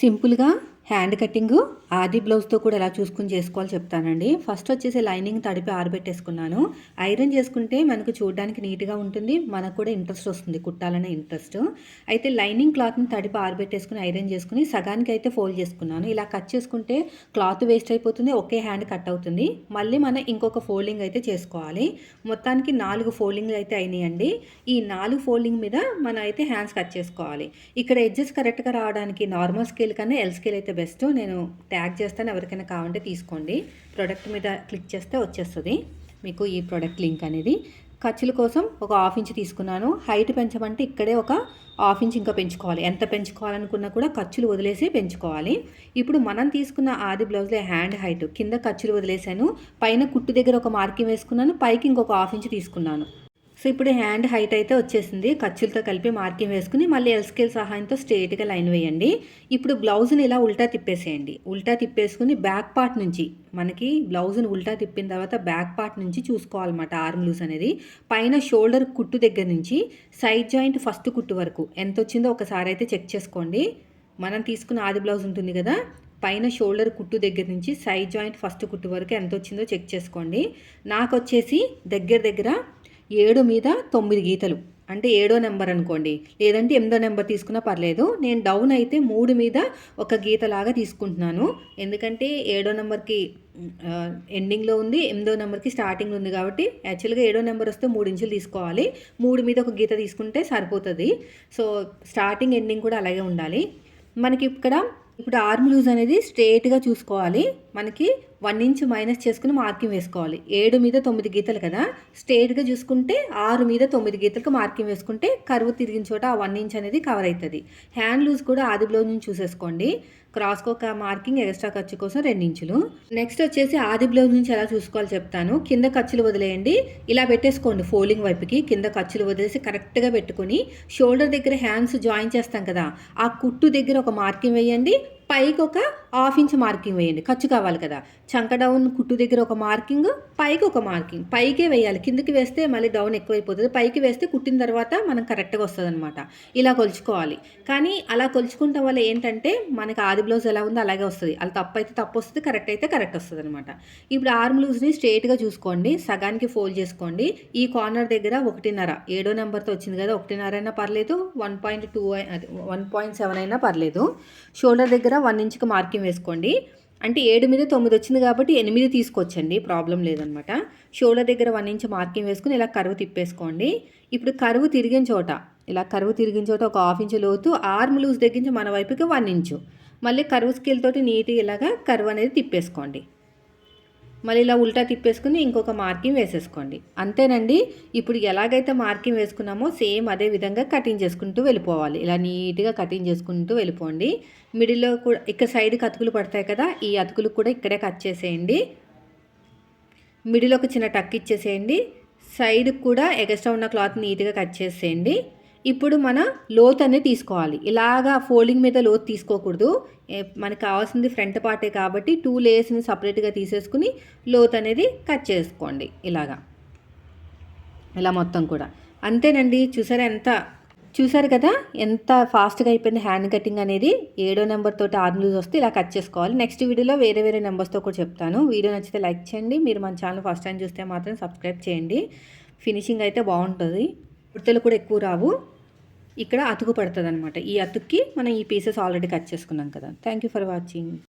సింపుల్గా hand cutting ఆది బ్లౌజ్తో కూడా ఎలా చూసుకుని చేసుకోవాలో చెప్తానండి. ఫస్ట్ వచ్చేసి లైనింగ్ తడిపి ఆరబెట్టేసుకున్నాను. ఐరన్ చేసుకుంటే మనకు చూడడానికి నీట్గా ఉంటుంది, మనకు కూడా ఇంట్రెస్ట్ వస్తుంది కుట్టాలనే ఇంట్రెస్ట్. అయితే లైనింగ్ క్లాత్ని తడిపి ఆరబెట్టేసుకుని ఐరన్ చేసుకుని సగానికి అయితే ఫోల్డ్ చేసుకున్నాను. ఇలా కట్ చేసుకుంటే క్లాత్ వేస్ట్ అయిపోతుంది, ఒకే హ్యాండ్ కట్ అవుతుంది. మళ్ళీ మనం ఇంకొక ఫోల్డింగ్ అయితే చేసుకోవాలి. మొత్తానికి 4 ఫోల్డింగ్లు అయితే అయినాయండి. ఈ 4 ఫోల్డింగ్ మీద మనం అయితే హ్యాండ్స్ కట్ చేసుకోవాలి. ఇక్కడ ఎడ్జెస్ కరెక్ట్గా రావడానికి నార్మల్ స్కేల్ కన్నా ఎల్ స్కేల్ అయితే బెస్ట్. నేను ట్యాగ్ చేస్తాను, ఎవరికైనా కావాలంటే తీసుకోండి. ప్రోడక్ట్ మీద క్లిక్ చేస్తే వచ్చేస్తుంది మీకు ఈ ప్రోడక్ట్ లింక్ అనేది. ఖర్చుల కోసం ఒక 1/2 ఇంచ్ తీసుకున్నాను. హైట్ పెంచమంటే ఇక్కడే ఒక 1/2 ఇంచ్ ఇంకా పెంచుకోవాలి. ఎంత పెంచుకోవాలనుకున్నా కూడా ఖర్చులు వదిలేసి పెంచుకోవాలి. ఇప్పుడు మనం తీసుకున్న ఆది బ్లౌజ్లో హ్యాండ్ హైట్ కింద ఖర్చులు వదిలేసాను, పైన కుట్టు దగ్గర ఒక మార్కింగ్ వేసుకున్నాను, పైకి ఇంకొక 1/2 ఇంచ్ తీసుకున్నాను. సో ఇప్పుడు హ్యాండ్ హైట్ అయితే వచ్చేసింది. ఖర్చులతో కలిపి మార్కింగ్ వేసుకుని మళ్ళీ ఎల్ స్కేల్ సహాయంతో స్ట్రేట్గా లైన్ వేయండి. ఇప్పుడు బ్లౌజ్ని ఇలా ఉల్టా తిప్పేసేయండి. ఉల్టా తిప్పేసుకుని బ్యాక్ పార్ట్ నుంచి, మనకి బ్లౌజ్ని ఉల్టా తిప్పిన తర్వాత బ్యాక్ పార్ట్ నుంచి చూసుకోవాలన్నమాట ఆర్మ్ లూజ్ అనేది. పైన షోల్డర్ కుట్టు దగ్గర నుంచి సైడ్ జాయింట్ ఫస్ట్ కుట్టు వరకు ఎంత వచ్చిందో ఒకసారి అయితే చెక్ చేసుకోండి. మనం తీసుకున్న ఆది బ్లౌజ్ ఉంటుంది కదా, పైన షోల్డర్ కుట్టు దగ్గర నుంచి సైడ్ జాయింట్ ఫస్ట్ కుట్టు వరకు ఎంత వచ్చిందో చెక్ చేసుకోండి. నాకు వచ్చేసి దగ్గర 7 మీద 9 గీతలు, అంటే 7వ నెంబర్ అనుకోండి, లేదంటే 8వ నెంబర్ తీసుకున్నా పర్లేదు. నేను డౌన్ అయితే 3 మీద ఒక గీతలాగా తీసుకుంటున్నాను, ఎందుకంటే 7వ నెంబర్కి ఎండింగ్లో ఉంది, 8వ నెంబర్కి స్టార్టింగ్ ఉంది కాబట్టి యాక్చువల్గా 7వ నెంబర్ వస్తే 3 ఇంచులు తీసుకోవాలి. 3 మీద ఒక గీత తీసుకుంటే సరిపోతుంది. సో స్టార్టింగ్ ఎండింగ్ కూడా అలాగే ఉండాలి. మనకి ఇప్పుడు ఆర్మ్ లూజ్ అనేది స్ట్రేట్గా చూసుకోవాలి. మనకి 1 ఇంచ్ మైనస్ చేసుకుని మార్కింగ్ వేసుకోవాలి. 7 మీద 9 గీతలు కదా, స్ట్రేట్గా చూసుకుంటే 6 మీద 9 గీతలకు మార్కింగ్ వేసుకుంటే కరువు తిరిగిన చోట ఆ 1 ఇంచ్ అనేది కవర్ అవుతుంది. హ్యాండ్ లూజ్ కూడా ఆది బ్లౌజ్ నుంచి చూసేసుకోండి. క్రాస్కి ఒక మార్కింగ్, ఎక్స్ట్రా ఖర్చు కోసం 2 ఇంచులు. నెక్స్ట్ వచ్చేసి ఆది బ్లౌజ్ నుంచి ఎలా చూసుకోవాలో చెప్తాను. కింద ఖర్చులు వదిలేయండి, ఇలా పెట్టేసుకోండి. ఫోల్డింగ్ వైపుకి కింద ఖర్చులు వదిలేసి కరెక్ట్గా పెట్టుకుని షోల్డర్ దగ్గర హ్యాండ్స్ జాయిన్ చేస్తాం కదా, ఆ కుట్టు దగ్గర ఒక మార్కింగ్ వేయండి, పైకి ఒక 1/2 ఇంచ్ మార్కింగ్ వేయండి. ఖర్చు కావాలి కదా. చంక డౌన్ కుట్టు దగ్గర ఒక మార్కింగ్, పైకి ఒక మార్కింగ్. పైకే వేయాలి, కిందకి వేస్తే మళ్ళీ డౌన్ ఎక్కువైపోతుంది. పైకి వేస్తే కుట్టిన తర్వాత మనం కరెక్ట్గా వస్తుంది అనమాట. ఇలా కొలుచుకోవాలి. కానీ అలా కొలుచుకుంటాం వల్ల ఏంటంటే మనకి ఆది బ్లౌజ్ ఎలా ఉందో అలాగే వస్తుంది. అలా తప్పు అయితే తప్పు వస్తుంది, కరెక్ట్ అయితే కరెక్ట్ వస్తుంది అనమాట. ఇప్పుడు ఆర్మ్ లూజ్ని స్ట్రేట్గా చూసుకోండి, సగానికి ఫోల్డ్ చేసుకోండి. ఈ కార్నర్ దగ్గర 1.5, 7వ నెంబర్తో వచ్చింది కదా, 1.5 అయినా పర్లేదు, 1.2 1.7 అయినా పర్లేదు. షోల్డర్ దగ్గర 1 ఇంచ్కి మార్కింగ్ వేసుకోండి. అంటే 7 మీద 9 వచ్చింది కాబట్టి 8 తీసుకొచ్చండి, ప్రాబ్లం లేదనమాట. షోల్డర్ దగ్గర 1 ఇంచ్ మార్కింగ్ వేసుకుని ఇలా కరువు తిప్పేసుకోండి. ఇప్పుడు కరువు తిరిగిన చోట, ఇలా కరువు తిరిగిన చోట ఒక 1/2 ఇంచ్ లోతు ఆర్మ్ లూజ్ దగ్గర మన వైపుకి 1 ఇంచు, మళ్ళీ కరువు స్కేల్ తోటి నీట్గా ఇలాగా కరువు అనేది తిప్పేసుకోండి. మళ్ళీ ఇలా ఉల్టా తిప్పేసుకుని ఇంకొక మార్కింగ్ వేసేసుకోండి. అంతేనండి. ఇప్పుడు ఎలాగైతే మార్కింగ్ వేసుకున్నామో సేమ్ అదే విధంగా కటింగ్ చేసుకుంటూ వెళ్ళిపోవాలి. ఇలా నీట్గా కటింగ్ చేసుకుంటూ వెళ్ళిపోండి. మిడిల్లో కూడా ఇక్కడ సైడ్కి అతుకులు పడతాయి కదా, ఈ అతుకులు కూడా ఇక్కడే కట్ చేసేయండి. మిడిల్ ఒక చిన్న టక్ ఇచ్చేసేయండి. సైడ్కి కూడా ఎక్స్ట్రా ఉన్న క్లాత్ నీట్గా కట్ చేసేయండి. ఇప్పుడు మన లోత్ అనేది తీసుకోవాలి. ఇలాగా ఫోల్డింగ్ మీద లోత్ తీసుకోకూడదు. మనకు కావాల్సింది ఫ్రంట్ పార్టే కాబట్టి 2 లేయర్స్ని సపరేట్గా తీసేసుకుని లోత్ అనేది కట్ చేసుకోండి. ఇలా మొత్తం కూడా అంతేనండి. చూసారు కదా ఎంత ఫాస్ట్గా అయిపోయింది హ్యాండ్ కటింగ్ అనేది. 7వ నెంబర్ తోటి ఆర్మ్ లూజ్ వస్తే ఇలా కట్ చేసుకోవాలి. నెక్స్ట్ వీడియోలో వేరే నెంబర్స్తో కూడా చెప్తాను. వీడియో నచ్చితే లైక్ చేయండి. మీరు మన ఛానల్ ఫస్ట్ టైం చూస్తే మాత్రం సబ్స్క్రైబ్ చేయండి. ఫినిషింగ్ అయితే బాగుంటుంది, ఉడతలు కూడా ఎక్కువ రావు. ఇక్కడ అతుకు పడుతుంది అనమాట. ఈ అతుక్కి మనం ఈ పీసెస్ ఆల్రెడీ కట్ చేసుకున్నాం కదా. Thank you for watching.